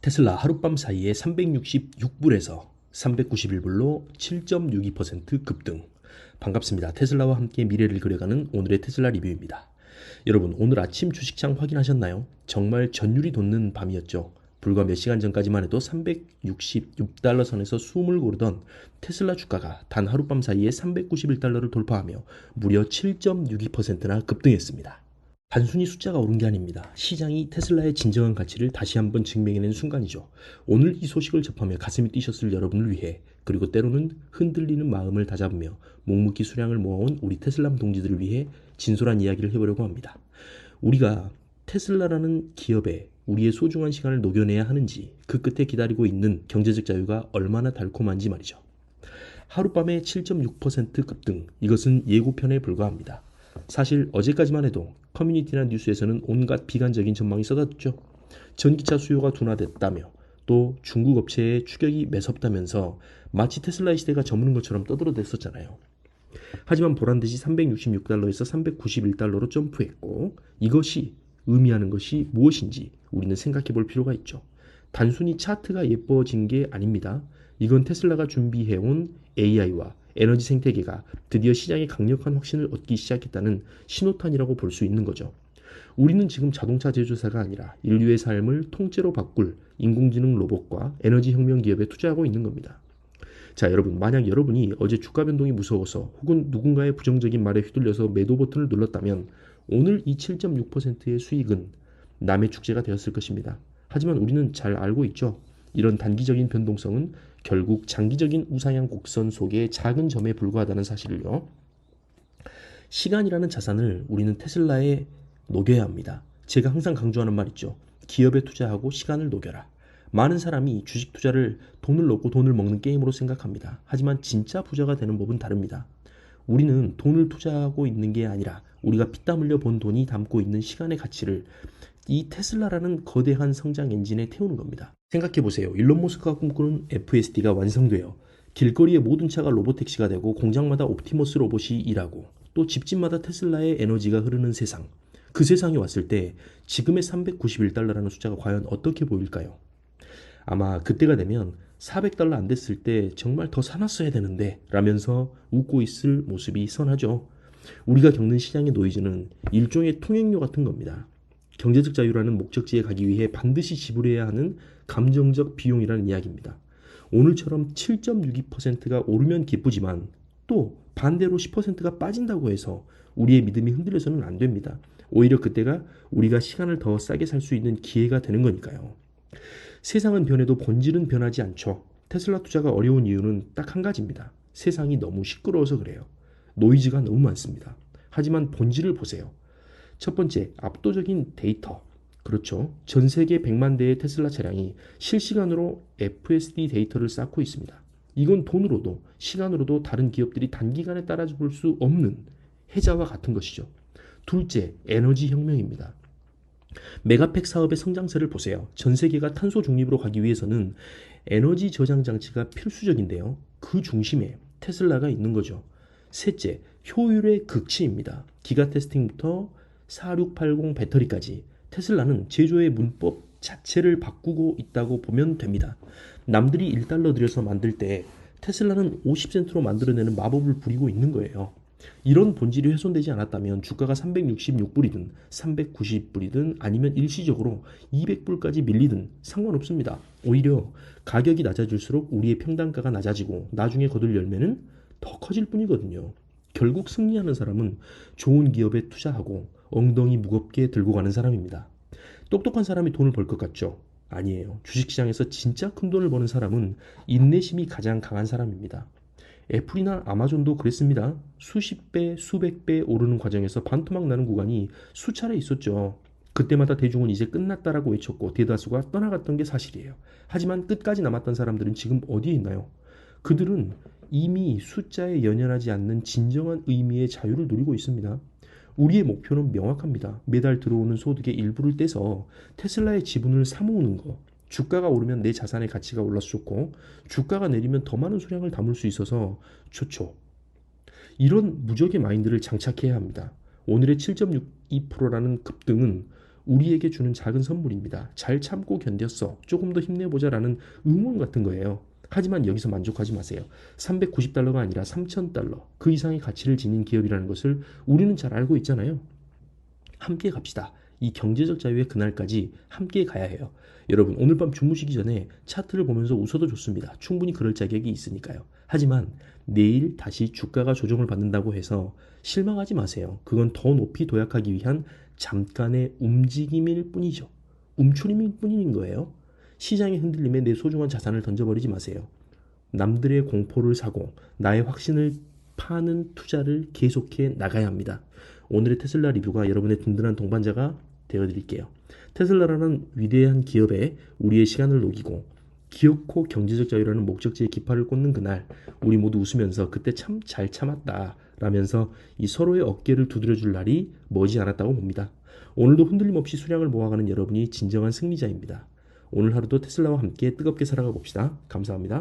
테슬라 하룻밤 사이에 366불에서 391불로 7.62% 급등. 반갑습니다. 테슬라와 함께 미래를 그려가는 오늘의 테슬라 리뷰입니다. 여러분, 오늘 아침 주식창 확인하셨나요? 정말 전율이 돋는 밤이었죠. 불과 몇 시간 전까지만 해도 366달러 선에서 숨을 고르던 테슬라 주가가 단 하룻밤 사이에 391달러를 돌파하며 무려 7.62%나 급등했습니다. 단순히 숫자가 오른 게 아닙니다. 시장이 테슬라의 진정한 가치를 다시 한번 증명해낸 순간이죠. 오늘 이 소식을 접하며 가슴이 뛰셨을 여러분을 위해, 그리고 때로는 흔들리는 마음을 다잡으며 묵묵히 수량을 모아온 우리 테슬람 동지들을 위해 진솔한 이야기를 해보려고 합니다. 우리가 테슬라라는 기업에 우리의 소중한 시간을 녹여내야 하는지, 그 끝에 기다리고 있는 경제적 자유가 얼마나 달콤한지 말이죠. 하룻밤에 7.6% 급등, 이것은 예고편에 불과합니다. 사실 어제까지만 해도 커뮤니티나 뉴스에서는 온갖 비관적인 전망이 쏟아졌죠. 전기차 수요가 둔화됐다며, 또 중국 업체의 추격이 매섭다면서 마치 테슬라의 시대가 저무는 것처럼 떠들어댔었잖아요. 하지만 보란듯이 366달러에서 391달러로 점프했고, 이것이 의미하는 것이 무엇인지 우리는 생각해 볼 필요가 있죠. 단순히 차트가 예뻐진 게 아닙니다. 이건 테슬라가 준비해온 AI와 에너지 생태계가 드디어 시장에 강력한 확신을 얻기 시작했다는 신호탄이라고 볼 수 있는 거죠. 우리는 지금 자동차 제조사가 아니라 인류의 삶을 통째로 바꿀 인공지능 로봇과 에너지 혁명 기업에 투자하고 있는 겁니다. 자, 여러분, 만약 여러분이 어제 주가 변동이 무서워서 혹은 누군가의 부정적인 말에 휘둘려서 매도 버튼을 눌렀다면 오늘 이 7.6%의 수익은 남의 축제가 되었을 것입니다. 하지만 우리는 잘 알고 있죠. 이런 단기적인 변동성은 결국 장기적인 우상향 곡선 속의 작은 점에 불과하다는 사실을요. 시간이라는 자산을 우리는 테슬라에 녹여야 합니다. 제가 항상 강조하는 말 있죠. 기업에 투자하고 시간을 녹여라. 많은 사람이 주식 투자를 돈을 넣고 돈을 먹는 게임으로 생각합니다. 하지만 진짜 부자가 되는 법은 다릅니다. 우리는 돈을 투자하고 있는 게 아니라 우리가 피땀 흘려 번 돈이 담고 있는 시간의 가치를 이 테슬라라는 거대한 성장 엔진에 태우는 겁니다. 생각해보세요. 일론 머스크가 꿈꾸는 FSD가 완성되어 길거리의 모든 차가 로보택시가 되고 공장마다 옵티머스 로봇이 일하고 또 집집마다 테슬라의 에너지가 흐르는 세상. 그 세상이 왔을 때 지금의 391달러라는 숫자가 과연 어떻게 보일까요? 아마 그때가 되면 400달러 안 됐을 때 정말 더 사놨어야 되는데 라면서 웃고 있을 모습이 선하죠. 우리가 겪는 시장의 노이즈는 일종의 통행료 같은 겁니다. 경제적 자유라는 목적지에 가기 위해 반드시 지불해야 하는 감정적 비용이라는 이야기입니다. 오늘처럼 7.62%가 오르면 기쁘지만 또 반대로 10%가 빠진다고 해서 우리의 믿음이 흔들려서는 안 됩니다. 오히려 그때가 우리가 시간을 더 싸게 살 수 있는 기회가 되는 거니까요. 세상은 변해도 본질은 변하지 않죠. 테슬라 투자가 어려운 이유는 딱 한 가지입니다. 세상이 너무 시끄러워서 그래요. 노이즈가 너무 많습니다. 하지만 본질을 보세요. 첫 번째, 압도적인 데이터. 그렇죠. 전 세계 100만 대의 테슬라 차량이 실시간으로 FSD 데이터를 쌓고 있습니다. 이건 돈으로도 시간으로도 다른 기업들이 단기간에 따라볼 수 없는 해자와 같은 것이죠. 둘째, 에너지 혁명입니다. 메가팩 사업의 성장세를 보세요. 전 세계가 탄소 중립으로 가기 위해서는 에너지 저장 장치가 필수적인데요. 그 중심에 테슬라가 있는 거죠. 셋째, 효율의 극치입니다. 기가 테스팅부터 4680 배터리까지 테슬라는 제조의 문법 자체를 바꾸고 있다고 보면 됩니다. 남들이 1달러 들여서 만들 때 테슬라는 50센트로 만들어내는 마법을 부리고 있는 거예요. 이런 본질이 훼손되지 않았다면 주가가 366불이든 390불이든 아니면 일시적으로 200불까지 밀리든 상관없습니다. 오히려 가격이 낮아질수록 우리의 평단가가 낮아지고 나중에 거둘 열매는 더 커질 뿐이거든요. 결국 승리하는 사람은 좋은 기업에 투자하고 엉덩이 무겁게 들고 가는 사람입니다. 똑똑한 사람이 돈을 벌 것 같죠? 아니에요. 주식시장에서 진짜 큰 돈을 버는 사람은 인내심이 가장 강한 사람입니다. 애플이나 아마존도 그랬습니다. 수십 배, 수백 배 오르는 과정에서 반토막 나는 구간이 수차례 있었죠. 그때마다 대중은 이제 끝났다라고 외쳤고 대다수가 떠나갔던 게 사실이에요. 하지만 끝까지 남았던 사람들은 지금 어디에 있나요? 그들은 이미 숫자에 연연하지 않는 진정한 의미의 자유를 누리고 있습니다. 우리의 목표는 명확합니다. 매달 들어오는 소득의 일부를 떼서 테슬라의 지분을 사모으는 거. 주가가 오르면 내 자산의 가치가 올라서 좋고 주가가 내리면 더 많은 수량을 담을 수 있어서 좋죠. 이런 무적의 마인드를 장착해야 합니다. 오늘의 7.62%라는 급등은 우리에게 주는 작은 선물입니다. 잘 참고 견뎠어. 조금 더 힘내보자라는 응원 같은 거예요. 하지만 여기서 만족하지 마세요. 390달러가 아니라 3,000달러, 그 이상의 가치를 지닌 기업이라는 것을 우리는 잘 알고 있잖아요. 함께 갑시다. 이 경제적 자유의 그날까지 함께 가야 해요. 여러분, 오늘 밤 주무시기 전에 차트를 보면서 웃어도 좋습니다. 충분히 그럴 자격이 있으니까요. 하지만 내일 다시 주가가 조정을 받는다고 해서 실망하지 마세요. 그건 더 높이 도약하기 위한 잠깐의 움직임일 뿐이죠. 움츠림일 뿐인 거예요. 시장의 흔들림에 내 소중한 자산을 던져버리지 마세요. 남들의 공포를 사고 나의 확신을 파는 투자를 계속해 나가야 합니다. 오늘의 테슬라 리뷰가 여러분의 든든한 동반자가 되어드릴게요. 테슬라라는 위대한 기업에 우리의 시간을 녹이고 기어코 경제적 자유라는 목적지에 깃발을 꽂는 그날, 우리 모두 웃으면서 그때 참 잘 참았다 라면서 이 서로의 어깨를 두드려줄 날이 머지 않았다고 봅니다. 오늘도 흔들림 없이 수량을 모아가는 여러분이 진정한 승리자입니다. 오늘 하루도 테슬라와 함께 뜨겁게 살아가 봅시다. 감사합니다.